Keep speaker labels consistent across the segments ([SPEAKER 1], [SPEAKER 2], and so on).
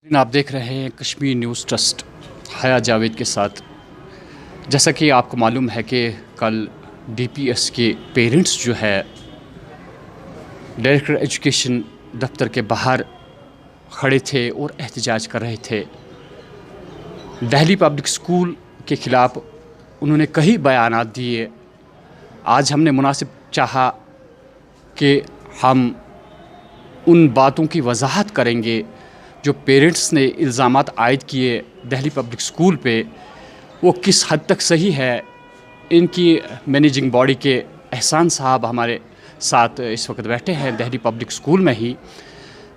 [SPEAKER 1] आप देख रहे हैं कश्मीर न्यूज़ ट्रस्ट हया जावेद के साथ। जैसा कि आपको मालूम है कि कल डीपीएस के पेरेंट्स जो है डायरेक्टर एजुकेशन दफ्तर के बाहर खड़े थे और एहतजाज कर रहे थे। दिल्ली पब्लिक स्कूल के ख़िलाफ़ उन्होंने कई बयानात दिए। आज हमने मुनासिब चाहा कि हम उन बातों की वजाहत करेंगे जो पेरेंट्स ने इल्ज़ामात आयद किए दिल्ली पब्लिक स्कूल पे, वो किस हद तक सही है। इनकी मैनेजिंग बॉडी के एहसान साहब हमारे साथ इस वक्त बैठे हैं दिल्ली पब्लिक स्कूल में ही।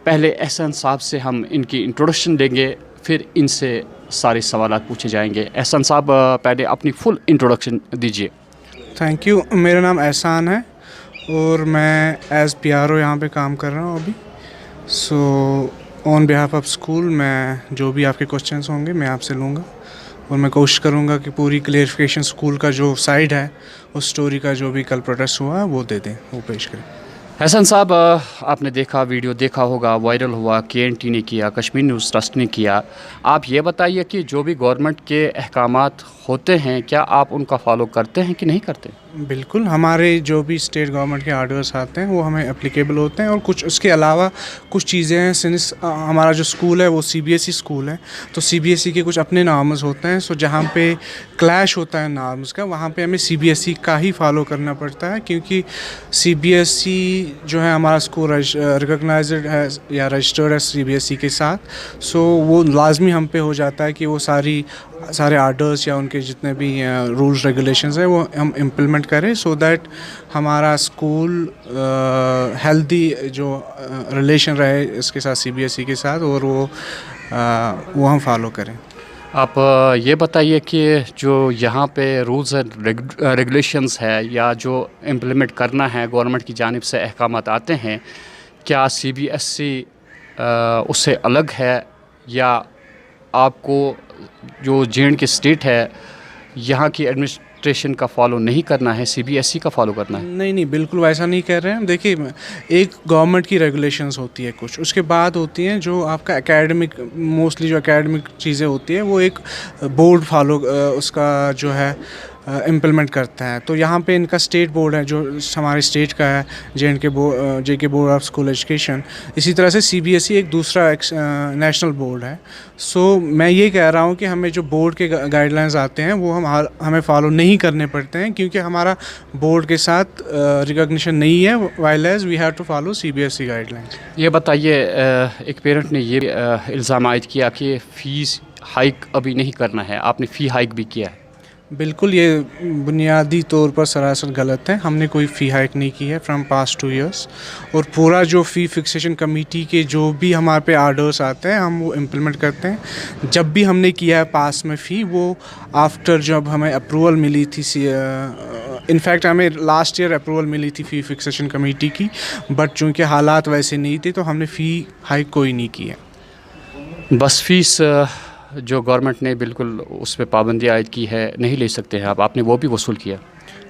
[SPEAKER 1] पहले एहसान साहब से हम इनकी इंट्रोडक्शन देंगे, फिर इनसे सारे सवालात पूछे जाएंगे। एहसान साहब, पहले अपनी फुल इंट्रोडक्शन दीजिए।
[SPEAKER 2] Thank you. मेरा नाम एहसान है और मैं एज़ PRO यहाँ पे काम कर रहा हूँ अभी। So on behalf of school मैं जो भी आपके क्वेश्चंस होंगे मैं आपसे लूँगा और मैं कोशिश करूँगा कि पूरी क्लेरिफिकेशन स्कूल का जो साइड है उस स्टोरी का जो भी कल प्रोटेस्ट हुआ है वो दे दें, वो पेश करें।
[SPEAKER 1] एहसान साहब, आपने वीडियो देखा होगा, वायरल हुआ, KNT ने किया, कश्मीर न्यूज़ ट्रस्ट ने किया। आप ये बताइए कि जो भी गवर्नमेंट के अहकामात होते हैं क्या आप उनका फॉलो करते हैं कि नहीं करते?
[SPEAKER 2] बिल्कुल, हमारे जो भी स्टेट गवर्नमेंट के आर्डर्स आते हैं वो हमें एप्लीकेबल होते हैं और कुछ उसके अलावा कुछ चीज़ें हैं। सिंस हमारा जो स्कूल है वो CBSE स्कूल है, तो CBSE के कुछ अपने नॉर्म्स होते हैं। सो जहाँ पे क्लैश होता है नॉर्म्स का, वहाँ पे हमें CBSE का ही फॉलो करना पड़ता है, क्योंकि CBSE जो है हमारा स्कूल रिकॉग्नाइज्ड है या रजिस्टर्ड है CBSE के साथ। सो वो लाजमी हम पे हो जाता है कि वो सारे आर्डर्स या उनके जितने भी रूल्स रेगुलेशंस हैं वो हम इम्प्लीमेंट करें, सो दैट हमारा स्कूल हेल्दी जो रिलेशन रहे इसके साथ CBSE के साथ, और वो हम फॉलो करें।
[SPEAKER 1] आप ये बताइए कि जो यहाँ पे रूल्स एंड रेगुलेशंस है या जो इम्प्लीमेंट करना है गवर्नमेंट की जानिब से अहकामात आते हैं, क्या CBSE उससे अलग है या आपको जो JND के स्टेट है यहाँ की एडमिनिस्ट्रेशन का फॉलो नहीं करना है, CBSE का फॉलो करना है?
[SPEAKER 2] नहीं, बिल्कुल वैसा नहीं कर रहे हैं। देखिए, एक गवर्नमेंट की रेगुलेशंस होती है कुछ, उसके बाद होती हैं जो आपका एकेडमिक, मोस्टली जो एकेडमिक चीज़ें होती हैं वो एक बोर्ड फॉलो उसका जो है इम्प्लीमेंट करता है। तो यहाँ पे इनका स्टेट बोर्ड है जो हमारे स्टेट का है, JK board of school education. इसी तरह से CBSE एक दूसरा नेशनल बोर्ड है। सो मैं ये कह रहा हूँ कि हमें जो बोर्ड के गाइडलाइंस आते हैं वो हमें फॉलो नहीं करने पड़ते हैं, क्योंकि हमारा बोर्ड के साथ रिकॉग्निशन नहीं है, while as we have to follow CBSE guidelines.
[SPEAKER 1] ये बताइए, एक पेरेंट ने ये इल्ज़ाम आयद किया कि फ़ीस हाइक अभी नहीं करना है, आपने फ़ी हाइक भी किया है।
[SPEAKER 2] बिल्कुल, ये बुनियादी तौर पर सरासर गलत है। हमने कोई फ़ी हाइक नहीं की है फ्रॉम पास्ट 2 ईयर्स, और पूरा जो फ़ी फिक्सेशन कमेटी के जो भी हमारे पे आर्डर्स आते हैं हम वो इम्प्लीमेंट करते हैं। जब भी हमने किया है पास में फ़ी, वो आफ्टर जब हमें अप्रूवल मिली थी, इनफैक्ट हमें लास्ट ईयर अप्रूवल मिली थी फ़ी फिक्सेशन कमेटी की, बट चूँकि हालात वैसे नहीं थे तो हमने फ़ी हाइक कोई नहीं की है।
[SPEAKER 1] बस फीस जो गवर्नमेंट ने बिल्कुल उस पर पाबंदी आयद की है, नहीं ले सकते हैं आपने वो भी वसूल किया?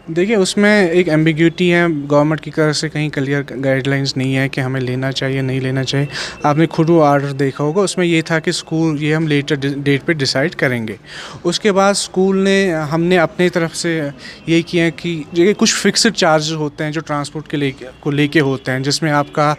[SPEAKER 2] देखिए, उसमें एक एम्बिग्यूटी है, गवर्नमेंट की तरफ से कहीं क्लियर गाइडलाइंस नहीं है कि हमें लेना चाहिए नहीं लेना चाहिए। आपने खुद वो आर्डर देखा होगा, उसमें ये था कि स्कूल ये हम लेटर डेट पे डिसाइड करेंगे। उसके बाद स्कूल ने हमने अपनी तरफ से ये किया कि जो कुछ फिक्स्ड चार्जेस होते हैं जो ट्रांसपोर्ट के लेके होते हैं, जिसमें आपका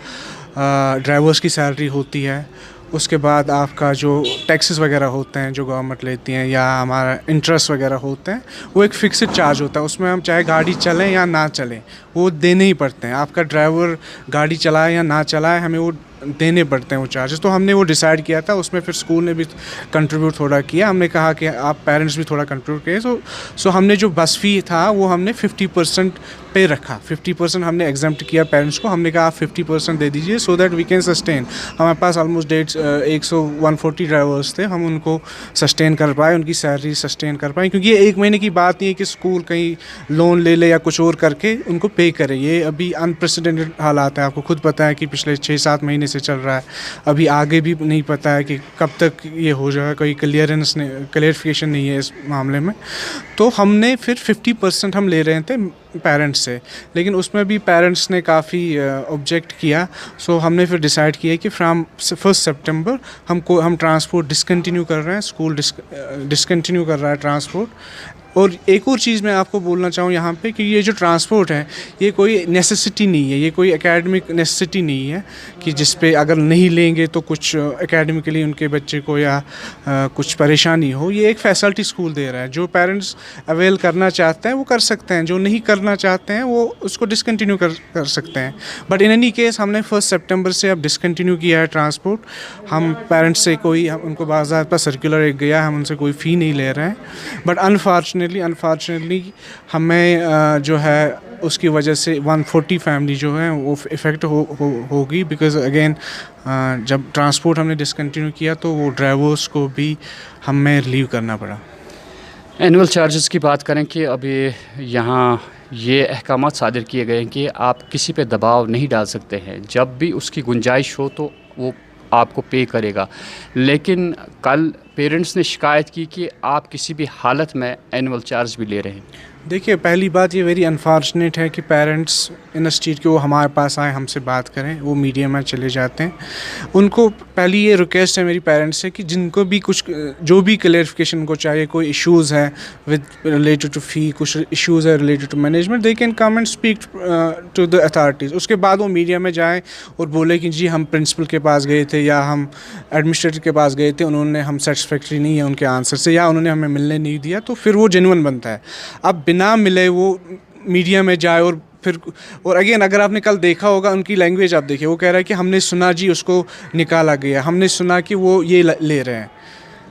[SPEAKER 2] ड्राइवर्स की सैलरी होती है, उसके बाद आपका जो टैक्सेस वगैरह होते हैं जो गवर्नमेंट लेती हैं, या हमारा इंटरेस्ट वगैरह होते हैं, वो एक फ़िक्स्ड चार्ज होता है। उसमें हम चाहे गाड़ी चलें या ना चलें वो देने ही पड़ते हैं। आपका ड्राइवर गाड़ी चलाए या ना चलाए हमें वो देने पड़ते हैं वो चार्जेस। तो हमने वो डिसाइड किया था, उसमें फिर स्कूल ने भी कंट्रीब्यूट थोड़ा किया। हमने कहा कि आप पेरेंट्स भी थोड़ा कंट्रीब्यूट करें। सो हमने जो बस फ़ी था वो हमने 50% पे रखा। 50% हमने एग्जम्प्ट किया पेरेंट्स को। हमने कहा आप 50% दे दीजिए so that we can sustain. हमारे पास ऑलमोस्ट 140 ड्राइवर्स थे, हम उनको सस्टेन कर पाए, उनकी सैलरी सस्टेन कर पाए, क्योंकि ये 1 महीने की बात नहीं है कि स्कूल कहीं लोन ले ले या कुछ और करके उनको पे करे। ये अभी अनप्रेसिडेंटेड हालात है, आपको खुद पता है कि पिछले 6-7 महीने से चल रहा है। अभी आगे भी नहीं पता है कि कब तक ये हो जाएगा, कोई क्लियरिफिकेशन नहीं है इस मामले में। तो हमने फिर 50% हम ले रहे थे पेरेंट्स से, लेकिन उसमें भी पेरेंट्स ने काफ़ी ऑब्जेक्ट किया। सो हमने फिर डिसाइड किया कि फ्राम 1 सितंबर हम ट्रांसपोर्ट डिसकंटिन्यू कर रहे हैं, स्कूल डिसकंटिन्यू कर रहा है ट्रांसपोर्ट। और एक और चीज़ मैं आपको बोलना चाहूँ यहाँ पे कि ये जो ट्रांसपोर्ट है ये कोई नेसेसिटी नहीं है, ये कोई एकेडमिक नेसेसिटी नहीं है कि जिस पे अगर नहीं लेंगे तो कुछ एकेडमिकली उनके बच्चे को या कुछ परेशानी हो। ये एक फैसिलिटी स्कूल दे रहा है, जो पेरेंट्स अवेल करना चाहते हैं वो कर सकते हैं, जो नहीं करना चाहते हैं वो उसको डिसकंटिन्यू कर सकते हैं। बट इन एनी केस हमने 1 सितंबर से अब डिसकंटिन्यू किया है ट्रांसपोर्ट। हम पेरेंट्स से उनको बाज़ाब्ता सर्कुलर एक गया, हम उनसे कोई फ़ी नहीं ले रहे हैं। बट अनफॉर्चुनेटली हमें जो है उसकी वजह से 140 फैमिली जो है वो इफ़ेक्ट होगी, बिकॉज़ अगेन जब ट्रांसपोर्ट हमने डिसकंटिन्यू किया तो वो ड्राइवर्स को भी हमें रिलीव करना पड़ा।
[SPEAKER 1] एनुअल चार्जेस की बात करें कि अभी यहाँ ये अहकामात सादिर किए गए हैं कि आप किसी पे दबाव नहीं डाल सकते हैं, जब भी उसकी गुंजाइश हो तो वो आपको पे करेगा। लेकिन कल पेरेंट्स ने शिकायत की कि आप किसी भी हालत में एनुअल चार्ज भी ले रहे हैं।
[SPEAKER 2] देखिए, पहली बात ये वेरी अनफॉर्चुनेट है कि पेरेंट्स इन स्टेट के वो हमारे पास आए, हमसे बात करें, वो मीडिया में चले जाते हैं। उनको पहली ये रिक्वेस्ट है मेरी पेरेंट्स से कि जिनको भी कुछ जो भी क्लेरिफिकेशन उनको चाहिए, कोई इश्यूज़ हैं विद रिलेटेड टू फ़ी, कुछ इश्यूज़ है related to management, they can come and speak to the authorities. उसके बाद वो मीडिया में जाएँ और बोले कि जी हम प्रिंसिपल के पास गए थे या हम एडमिनिस्ट्रेटर के पास गए थे, उन्होंने हम सेटिस्फैक्ट्री नहीं है उनके आंसर से, या उन्होंने हमें मिलने नहीं दिया, तो फिर वो जेन्युइन बनता है। अब बिना मिले वो मीडिया में जाए और फिर और अगेन अगर आपने कल देखा होगा उनकी लैंग्वेज आप देखिए, वो कह रहा है कि हमने सुना जी उसको निकाला गया, हमने सुना कि वो ये ले रहे हैं।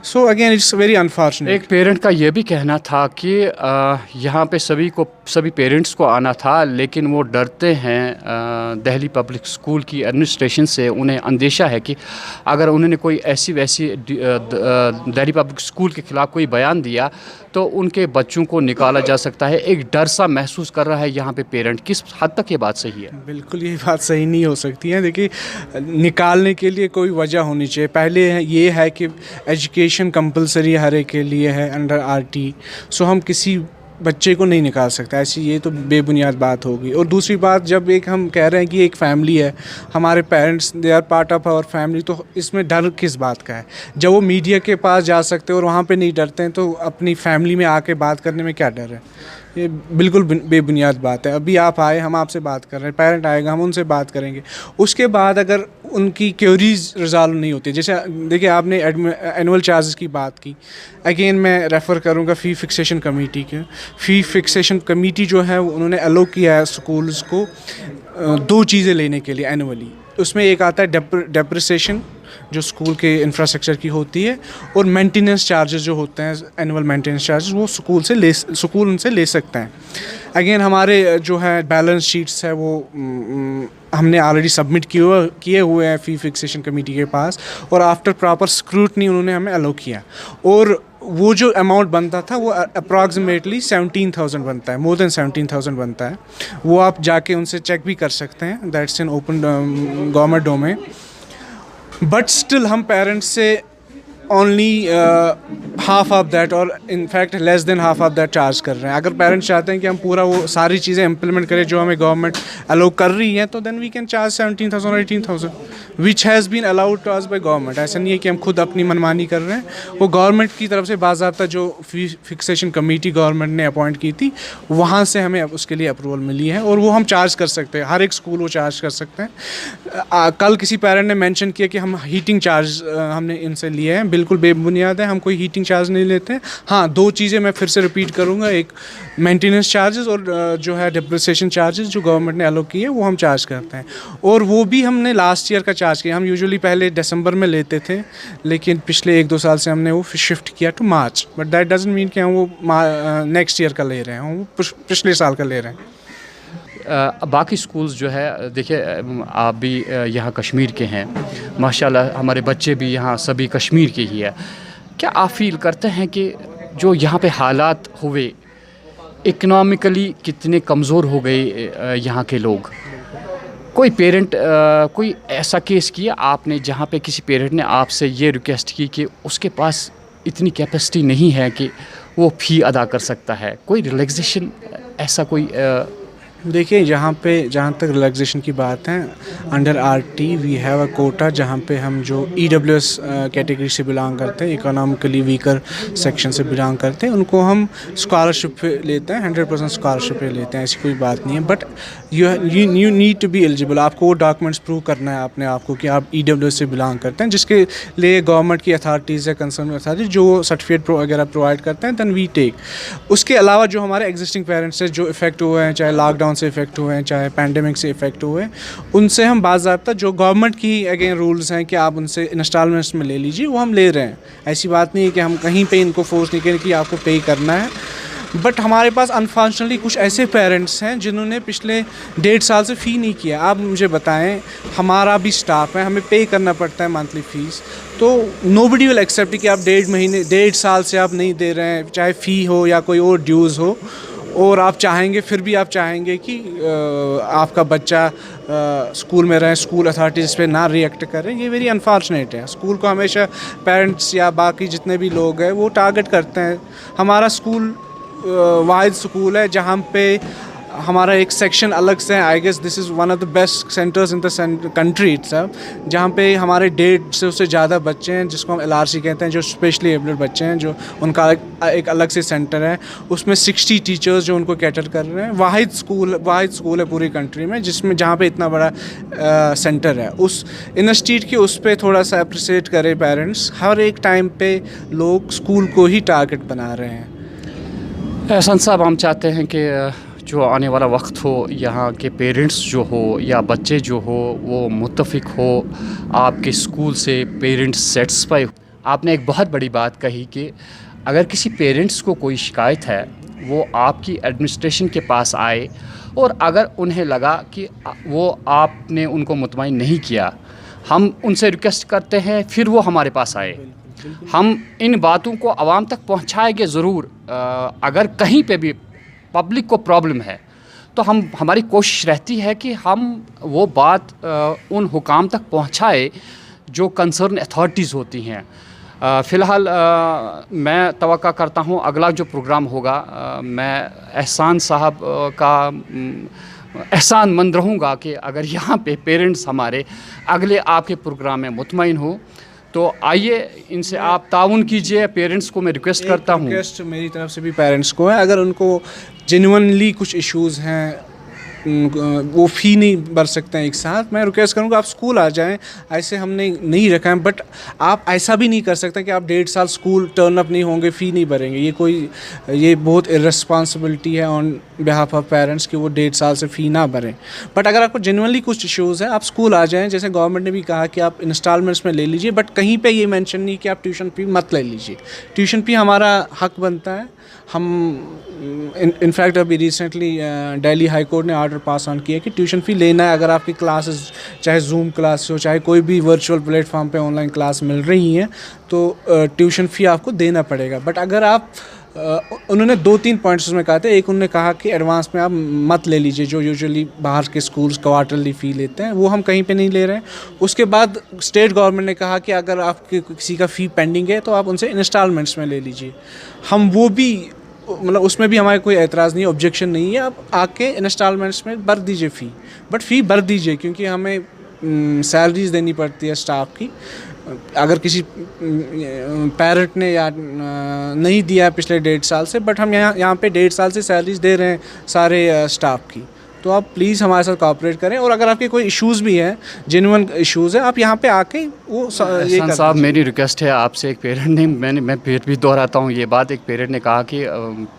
[SPEAKER 2] So again it's very unfortunate.
[SPEAKER 1] एक पेरेंट का ये भी कहना था कि यहाँ पे सभी पेरेंट्स को आना था, लेकिन वो डरते हैं दिल्ली पब्लिक स्कूल की एडमिनिस्ट्रेशन से। उन्हें अंदेशा है कि अगर उन्होंने कोई ऐसी वैसी दिल्ली पब्लिक स्कूल के ख़िलाफ़ कोई बयान दिया तो उनके बच्चों को निकाला जा सकता है। एक डर सा महसूस कर रहा है यहाँ पे पेरेंट। किस हद तक ये बात सही है?
[SPEAKER 2] बिल्कुल ये बात सही नहीं हो सकती है। देखिए, निकालने के लिए कोई वजह होनी चाहिए। पहले ये है कि एजुकेशन कंपलसरी हर एक के लिए है अंडर आरटी, सो हम किसी बच्चे को नहीं निकाल सकता, ऐसी ये तो बेबुनियाद बात होगी। और दूसरी बात, जब एक हम कह रहे हैं कि एक फैमिली है, हमारे parents they are part of our family, तो इसमें डर किस बात का है? जब वो मीडिया के पास जा सकते हैं और वहाँ पे नहीं डरते हैं, तो अपनी फैमिली में आके बात करने में क्या डर है? ये बिल्कुल बेबुनियाद बात है। अभी आप आए, हम आपसे बात कर रहे हैं, पेरेंट आएगा, हम उनसे बात करेंगे। उसके बाद अगर उनकी क्वेरीज रिजॉल्व नहीं होती, जैसे देखिए आपने एनुअल चार्जेस की बात की, अगेन मैं रेफ़र करूंगा फ़ी फिक्सेशन कमेटी के। फ़ी फिक्सेशन कमेटी जो है उन्होंने अलो किया है स्कूल्स को 2 चीज़ें लेने के लिए एनुअली। उसमें एक आता है डेप्रिसिएशन जो स्कूल के इंफ्रास्ट्रक्चर की होती है, और मेंटेनेंस चार्जेस जो होते हैं एनुअल मेंटेनेंस चार्जेस, वो स्कूल उनसे ले सकते हैं। अगेन हमारे जो है बैलेंस शीट्स है वो हमने ऑलरेडी सबमिट किए हुए हैं फ़ी फिक्सेशन कमेटी के पास, और आफ्टर प्रॉपर स्क्रूटनी उन्होंने हमें अलो किया। और वो जो अमाउंट बनता था वो अप्रॉक्सीमेटली 17,000 बनता है, मोर देन 17,000 बनता है। वो आप जाके उनसे चेक भी कर सकते हैं, that's in open government domain. But still हम पेरेंट्स से ओनली हाफ ऑफ दैट, और in fact less than half of that charge कर रहे हैं। अगर पेरेंट्स चाहते हैं कि हम पूरा वो सारी चीज़ें इम्प्लीमेंट करें जो हमें गवर्नमेंट अलाउ कर रही है, तो देन वी कैन चार्ज 17,000 और 18,000 which has been allowed to us by government. ऐसा नहीं है कि हम खुद अपनी मनमानी कर रहे हैं, वो गवर्नमेंट की तरफ से बाज़ाब्ता जो फी फिक्सेशन कमेटी गवर्नमेंट ने अपॉइंट की थी, वहाँ से हमें उसके लिए अप्रूवल मिली है, और वो हम चार्ज कर सकते हैं। हर एक स्कूल वो चार्ज कर सकते हैं। कल किसी पेरेंट ने मेंशन किया कि हम हीटिंग चार्ज हमने इनसे लिए हैं, बिल्कुल बेबुनियाद है, हम कोई हीटिंग चार्ज नहीं लेते। हाँ, 2 चीज़ें मैं फिर से रिपीट करूँगा, एक मेंटेनेंस चार्जेस और जो है डेप्रिसिएशन चार्जेस जो गवर्नमेंट ने अलोक किए हैं वो हम चार्ज करते हैं, और वो भी हमने लास्ट ईयर का चार्ज किया। हम यूजुअली पहले दिसंबर में लेते थे, लेकिन पिछले 1-2 साल से हमने वो शिफ्ट किया to March. But that doesn't mean कि हम वो नेक्स्ट ईयर का ले रहे हैं, हम वो पिछले साल का ले रहे हैं।
[SPEAKER 1] बाकी स्कूल्स जो है, देखिए आप भी यहाँ कश्मीर के हैं, माशाल्लाह हमारे बच्चे भी यहाँ सभी कश्मीर के ही है। क्या आप फील करते हैं कि जो यहाँ पे हालात हुए, इकनॉमिकली कितने कमज़ोर हो गए यहाँ के लोग? कोई पेरेंट कोई ऐसा केस किया आपने जहाँ पे किसी पेरेंट ने आपसे ये रिक्वेस्ट की कि उसके पास इतनी कैपेसिटी नहीं है कि वो फ़ी अदा कर सकता है? कोई रिलैक्सेशन ऐसा कोई
[SPEAKER 2] देखिए जहाँ तक रिलैक्सेशन की बात है, under RT we have a quota जहाँ पे हम जो ईडब्ल्यूएस कैटेगरी से बिलोंग करते हैं, इकोनॉमिकली वीकर सेक्शन से बिलोंग करते हैं, उनको हम स्कॉलरशिप पे लेते हैं, 100% स्कॉलरशिप पे लेते हैं, ऐसी कोई बात नहीं है। But you need to be eligible, आपको वो डॉक्यूमेंट्स प्रूव करना है अपने आप को कि आप ईडब्ल्यूएस से बिलोंग करते हैं, जिसके लिए गवर्नमेंट की अथॉरिटीज़ या कंसर्न अथॉरिटीज जो सर्टिफिकेट वगैरह प्रोवाइड करते हैं, दैन वी टेक। उसके अलावा जो हमारे एग्जिस्टिंग पेरेंट्स हैं जो इफेक्ट हुए हैं, चाहे लॉकडाउन से इफेक्ट हुए हैं, चाहे पैंडेमिक से इफेक्ट हुए हैं, उनसे हम बाज़ाब्ता जो गवर्नमेंट की अगेन रूल्स हैं कि आप उनसे इंस्टॉलमेंट्स में ले लीजिए, वो हम ले रहे हैं। ऐसी बात नहीं है कि हम कहीं पे इनको फोर्स नहीं करें कि आपको पे करना है। बट हमारे पास अनफॉर्चुनेटली कुछ ऐसे पेरेंट्स हैं जिन्होंने पिछले 1.5 साल से फ़ी नहीं किया। आप मुझे बताएं, हमारा भी स्टाफ है, हमें पे करना पड़ता है मंथली फ़ीस, तो नोबडी विल एक्सेप्ट कि आप 1.5 साल से आप नहीं दे रहे हैं, चाहे फ़ी हो या कोई और ड्यूज़ हो, और आप चाहेंगे, फिर भी आप चाहेंगे कि आपका बच्चा स्कूल में रहे, स्कूल अथॉरिटीज़ पे ना रिएक्ट करें। ये वेरी अनफॉर्चुनेट है। स्कूल को हमेशा पेरेंट्स या बाकी जितने भी लोग हैं वो टारगेट करते हैं। हमारा स्कूल वाहिद स्कूल है जहाँ पे हमारा एक सेक्शन अलग से है। I guess this is one of the best centres in the country itself, जहाँ पे हमारे 150 से ज़्यादा बच्चे हैं, जिसको हम LRC कहते हैं, जो स्पेशली एबल्ड बच्चे हैं, जो उनका एक अलग से सेंटर है। उसमें 60 टीचर्स जो उनको कैटर कर रहे हैं। वाहिद स्कूल है पूरी कंट्री में जिसमें जहाँ पे इतना बड़ा सेंटर है। उस इंस्टीट्यूट की उस पर थोड़ा सा अप्रिशिएट करें पेरेंट्स। हर एक टाइम पे लोग स्कूल को ही टारगेट बना रहे हैं।
[SPEAKER 1] एहसान साहब, हम चाहते हैं कि जो आने वाला वक्त हो, यहाँ के पेरेंट्स जो हो या बच्चे जो हो वो मुत्तफ़िक हो, आपके स्कूल से पेरेंट्स सेटिस्फाई हो। आपने एक बहुत बड़ी बात कही कि अगर किसी पेरेंट्स को कोई शिकायत है वो आपकी एडमिनिस्ट्रेशन के पास आए, और अगर उन्हें लगा कि वो आपने उनको मुतमईन नहीं किया, हम उनसे रिक्वेस्ट करते हैं फिर वो हमारे पास आए। हम इन बातों को आवाम तक पहुँचाएंगे ज़रूर। अगर कहीं पे भी पब्लिक को प्रॉब्लम है तो हमारी कोशिश रहती है कि हम वो बात उन हुकाम तक पहुँचाए जो कंसर्न अथॉरिटीज़ होती हैं। फ़िलहाल मैं तवक्का करता हूँ अगला जो प्रोग्राम होगा, मैं एहसान साहब का एहसानमंद रहूँगा कि अगर यहाँ पे पेरेंट्स हमारे अगले आपके प्रोग्राम में मुतमईन हो तो आइए इनसे आप ताउन कीजिए। पेरेंट्स को मैं रिक्वेस्ट करता हूँ,
[SPEAKER 2] रिक्वेस्ट मेरी तरफ से भी पेरेंट्स को है, अगर उनको जेन्युइनली कुछ इश्यूज़ हैं, वो फ़ी नहीं भर सकते हैं एक साथ, मैं रिक्वेस्ट करूँगा आप स्कूल आ जाएं। ऐसे हमने नहीं रखा है, बट आप ऐसा भी नहीं कर सकते कि आप 1.5 साल स्कूल टर्न अप नहीं होंगे, फ़ी नहीं भरेंगे। ये बहुत इर्रेस्पॉन्सिबिलिटी है ऑन बिहाफ ऑफ पेरेंट्स कि वो 1.5 साल से फ़ी ना भरें। बट अगर आपको जेन्युइनली कुछ इश्यूज़ हैं, आप स्कूल आ जाएँ। जैसे गवर्नमेंट ने भी कहा कि आप इंस्टॉलमेंट्स में ले लीजिए, बट कहीं पर ये मैंशन नहीं कि आप ट्यूशन फ़ी मत ले लीजिए। ट्यूशन फ़ी हमारा हक बनता है। हम इनफैक्ट अभी रिसेंटली दिल्ली हाई कोर्ट ने ऑर्डर पास ऑन किया कि ट्यूशन फ़ी लेना है। अगर आपकी क्लासेस चाहे जूम क्लास हो, चाहे कोई भी वर्चुअल प्लेटफॉर्म पे ऑनलाइन क्लास मिल रही हैं, तो ट्यूशन फ़ी आपको देना पड़ेगा। बट अगर आप उन्होंने 2-3 पॉइंट्स उसमें कहा थे। एक उन्होंने कहा कि एडवांस में आप मत ले लीजिए, जो यूजुअली बाहर के स्कूल्स क्वार्टरली फ़ी लेते हैं, वो हम कहीं पे नहीं ले रहे हैं। उसके बाद स्टेट गवर्नमेंट ने कहा कि अगर आपके किसी का फ़ी पेंडिंग है तो आप उनसे इंस्टॉलमेंट्स में ले लीजिए। हम वो भी, मतलब उसमें भी हमारा कोई एतराज़ नहीं है, ऑब्जेक्शन नहीं है। आप आके इंस्टॉलमेंट्स में भर दीजिए फ़ी, बट फ़ी भर दीजिए, क्योंकि हमें सैलरीज देनी पड़ती है स्टाफ की। अगर किसी पेरेंट ने या नहीं दिया है पिछले 1.5 साल से, बट हम यहाँ पे 1.5 साल से सैलरीज दे रहे हैं सारे स्टाफ की, तो आप प्लीज़ हमारे साथ कोऑपरेट करें। और अगर आपके कोई इश्यूज़ भी हैं, जेन्युइन इश्यूज़ हैं, आप यहाँ पे आके वो ये कर
[SPEAKER 1] साहब, मेरी रिक्वेस्ट है आपसे। एक पेरेंट ने, मैं फिर भी दोहराता हूँ ये बात, एक पेरेंट ने कहा कि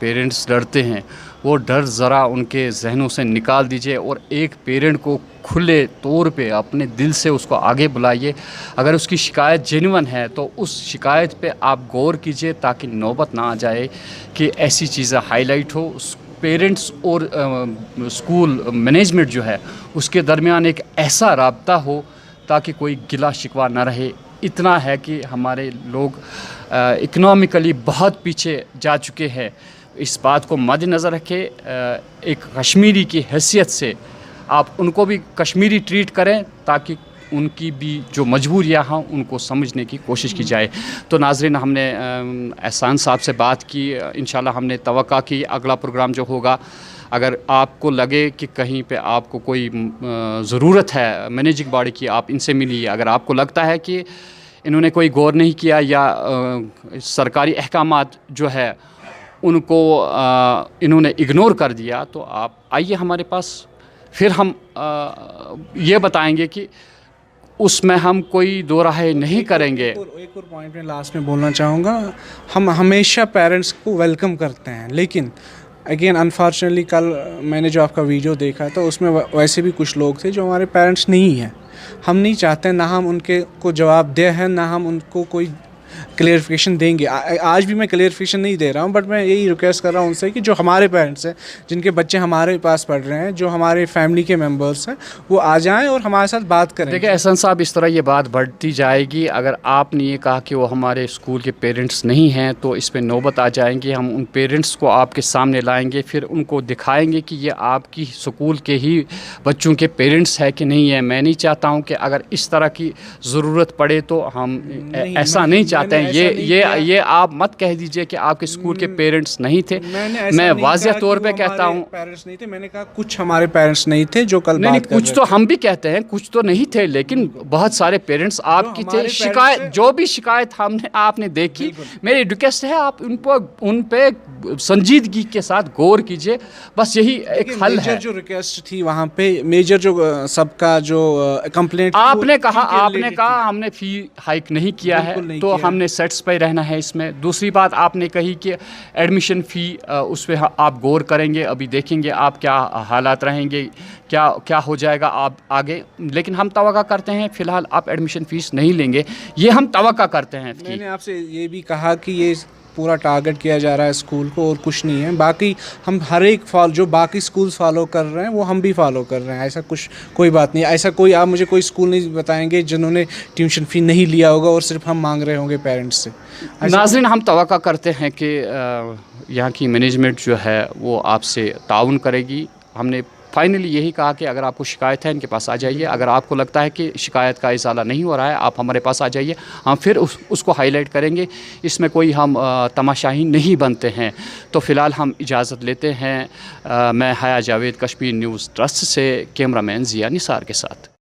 [SPEAKER 1] पेरेंट्स डरते हैं, वो डर ज़रा उनके जहनों से निकाल दीजिए और एक पेरेंट को खुले तौर पे अपने दिल से उसको आगे बुलाइए। अगर उसकी शिकायत जेन्युइन है तो उस शिकायत पे आप गौर कीजिए, ताकि नौबत ना आ जाए कि ऐसी चीज़ें हाईलाइट हो। पेरेंट्स और स्कूल मैनेजमेंट जो है उसके दरमियान एक ऐसा राब्ता हो ताकि कोई गिला शिकवा ना रहे। इतना है कि हमारे लोग इकनॉमिकली बहुत पीछे जा चुके हैं। इस बात को मद्देनज़र रखें। एक कश्मीरी की हैसियत से आप उनको भी कश्मीरी ट्रीट करें, ताकि उनकी भी जो मजबूरियाँ हैं उनको समझने की कोशिश की जाए। तो नाज़रीन, हमने एहसान साहब से बात की। इंशाल्लाह हमने तवक्का की अगला प्रोग्राम जो होगा, अगर आपको लगे कि कहीं पे आपको कोई ज़रूरत है मैनेजिंग बॉडी की, आप इनसे मिलिए। अगर आपको लगता है कि इन्होंने कोई गौर नहीं किया या सरकारी अहकामात जो है उनको इन्होंने इग्नोर कर दिया, तो आप आइए हमारे पास, फिर हम ये बताएंगे कि उसमें हम कोई दो राहे नहीं करेंगे।
[SPEAKER 2] एक और पॉइंट मैं लास्ट में बोलना चाहूँगा, हम हमेशा पेरेंट्स को वेलकम करते हैं, लेकिन अगेन अनफॉर्चुनेटली कल मैंने जो आपका वीडियो देखा था उसमें वैसे भी कुछ लोग थे जो हमारे पेरेंट्स नहीं हैं। हम नहीं चाहते, ना हम उनके को जवाब दे हैं, ना हम उनको कोई क्लियरिफिकेशन देंगे। आज भी मैं क्लियरिफिकेशन नहीं दे रहा हूँ, बट मैं यही रिक्वेस्ट कर रहा हूँ उनसे कि जो हमारे पेरेंट्स हैं, जिनके बच्चे हमारे पास पढ़ रहे हैं, जो हमारे फैमिली के मेंबर्स हैं, वो आ जाएं और हमारे साथ बात करें।
[SPEAKER 1] देखिए एहसान साहब, इस तरह ये बात बढ़ती जाएगी। अगर आपने ये कहा कि वो हमारे स्कूल के पेरेंट्स नहीं हैं, तो इस पर नौबत आ जाएंगी। हम उन पेरेंट्स को आपके सामने लाएंगे, फिर उनको दिखाएंगे कि ये आपकी स्कूल के ही बच्चों के पेरेंट्स है कि नहीं है। मैं नहीं चाहता हूँ कि अगर इस तरह की ज़रूरत पड़े तो हम ऐसा नहीं चाहते हैं। ये आप मत कह दीजिए कि आपके स्कूल के पेरेंट्स नहीं थे। मैं वाज़ेह तौर पे कहता हूँ,
[SPEAKER 2] पेरेंट्स नहीं थे, मैंने कहा कुछ हमारे पेरेंट्स नहीं थे जो कल
[SPEAKER 1] नहीं, कुछ तो हम भी कहते हैं, कुछ तो नहीं थे, लेकिन बहुत सारे पेरेंट्स आपकी थे। शिकायत, जो भी शिकायत आपने देखी, मेरी रिक्वेस्ट है आप उन पे संजीदगी के साथ गौर कीजिए। बस यही एक हल है।
[SPEAKER 2] जो रिक्वेस्ट थी वहाँ पे मेजर जो सबका जो कंप्लेंट
[SPEAKER 1] आपने कहा हमने फ़ी हाइक नहीं किया है, तो हमने सेट्स पे रहना है इसमें। दूसरी बात आपने कही कि एडमिशन फ़ी, उस पर आप गौर करेंगे। अभी देखेंगे आप क्या हालात रहेंगे, क्या हो जाएगा आप आगे। लेकिन हम तवक्का करते हैं फ़िलहाल आप एडमिशन फ़ीस नहीं लेंगे, ये हम तवक्का करते हैं।
[SPEAKER 2] मैंने आपसे ये भी कहा कि ये पूरा टारगेट किया जा रहा है स्कूल को और कुछ नहीं है। बाकी हम हर एक जो बाकी स्कूल्स फॉलो कर रहे हैं वो हम भी फॉलो कर रहे हैं। ऐसा कुछ कोई बात नहीं। ऐसा कोई आप मुझे कोई स्कूल नहीं बताएंगे जिन्होंने ट्यूशन फ़ी नहीं लिया होगा और सिर्फ हम मांग रहे होंगे पेरेंट्स से।
[SPEAKER 1] नाज़रीन, हम तवक्का करते हैं कि यहाँ की मैनेजमेंट जो है वो आपसे ताउन करेगी। हमने फाइनली यही कहा कि अगर आपको शिकायत है इनके पास आ जाइए। अगर आपको लगता है कि शिकायत का इज़ाला नहीं हो रहा है, आप हमारे पास आ जाइए, हम फिर उसको हाईलाइट करेंगे। इसमें कोई हम तमाशाही नहीं बनते हैं। तो फ़िलहाल हम इजाज़त लेते हैं। मैं हया जावेद, कश्मीर न्यूज़ ट्रस्ट से, कैमरामैन ज़िया निसार के साथ।